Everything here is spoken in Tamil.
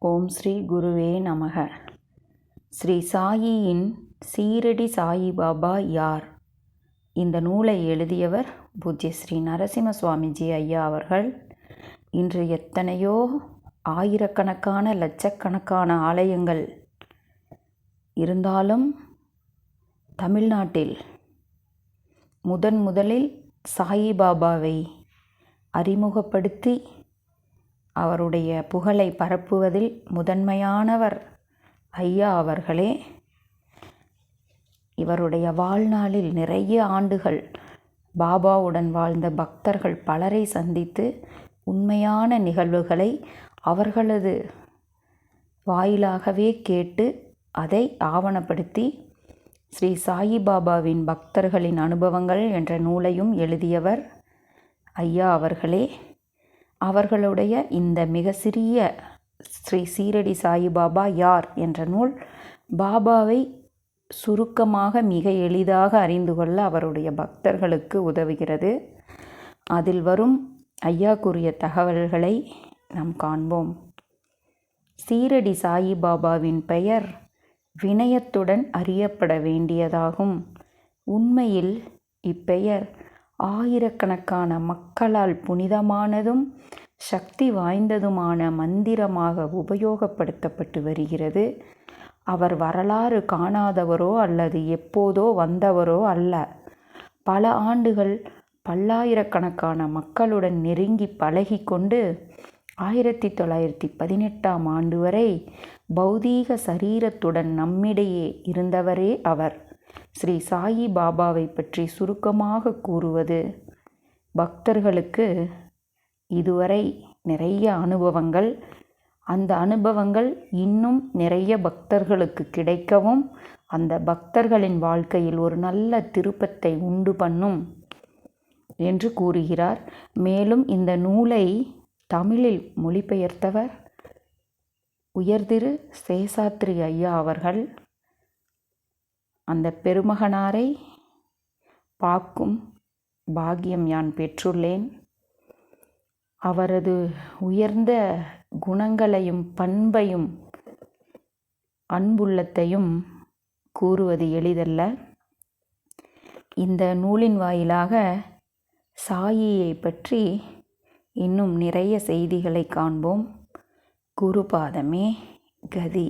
ஓம் ஸ்ரீ குருவே நமக. ஸ்ரீ சாயியின் சீரடி சாயிபாபா யார்? இந்த நூலை எழுதியவர் பூஜ்ய ஸ்ரீ நரசிம்ம சுவாமிஜி ஐயா அவர்கள். இன்று எத்தனையோ ஆயிரக்கணக்கான லட்சக்கணக்கான ஆலயங்கள் இருந்தாலும் தமிழ்நாட்டில் முதலில் சாயிபாபாவை அறிமுகப்படுத்தி அவருடைய புகழை பரப்புவதில் முதன்மையானவர் ஐயா அவர்களே. இவருடைய வாழ்நாளில் நிறைய ஆண்டுகள் பாபாவுடன் வாழ்ந்த பக்தர்கள் பலரை சந்தித்து உண்மையான நிகழ்வுகளை அவர்களது வாயிலாகவே கேட்டு அதை ஆவணப்படுத்தி ஸ்ரீ சாயிபாபாவின் பக்தர்களின் அனுபவங்கள் என்ற நூலையும் எழுதியவர் ஐயா அவர்களே. அவர்களுடைய இந்த மிக சிறிய ஸ்ரீ சீரடி சாயிபாபா யார் என்ற நூல் பாபாவை சுருக்கமாக மிக எளிதாக அறிந்து கொள்ள அவருடைய பக்தர்களுக்கு உதவுகிறது. அதில் வரும் ஐயா கூறிய தகவல்களை நாம் காண்போம். சீரடி சாயிபாபாவின் பெயர் வினயத்துடன் அறியப்பட வேண்டியதாகும். உண்மையில் இப்பெயர் ஆயிரக்கணக்கான மக்களால் புனிதமானதும் சக்தி வாய்ந்ததுமான மந்திரமாக உபயோகப்படுத்தப்பட்டு வருகிறது. அவர் வரலாறு காணாதவரோ அல்லது எப்போதோ வந்தவரோ அல்ல. பல ஆண்டுகள் பல்லாயிரக்கணக்கான மக்களுடன் நெருங்கி பழகி கொண்டு 1918ஆம் ஆண்டு வரை பௌதீக சரீரத்துடன் நம்மிடையே இருந்தவரே அவர். ஸ்ரீ சாயி பாபாவை பற்றி சுருக்கமாக கூறுவது, பக்தர்களுக்கு இதுவரை நிறைய அனுபவங்கள், அந்த அனுபவங்கள் இன்னும் நிறைய பக்தர்களுக்கு கிடைக்கவும் அந்த பக்தர்களின் வாழ்க்கையில் ஒரு நல்ல திருப்பத்தை உண்டு பண்ணும் என்று கூறுகிறார். மேலும் இந்த நூலை தமிழில் மொழிபெயர்த்தவர் உயர்திரு சேஷாத்ரி ஐயா அவர்கள். அந்த பெருமகனாரை பார்க்கும் பாக்கியம் யான் பெற்றுள்ளேன். அவரது உயர்ந்த குணங்களையும் பண்பையும் அன்புள்ளத்தையும் கூறுவது எளிதல்ல. இந்த நூலின் வாயிலாக சாயியை பற்றி இன்னும் நிறைய செய்திகளை காண்போம். குருபாதமே கதி.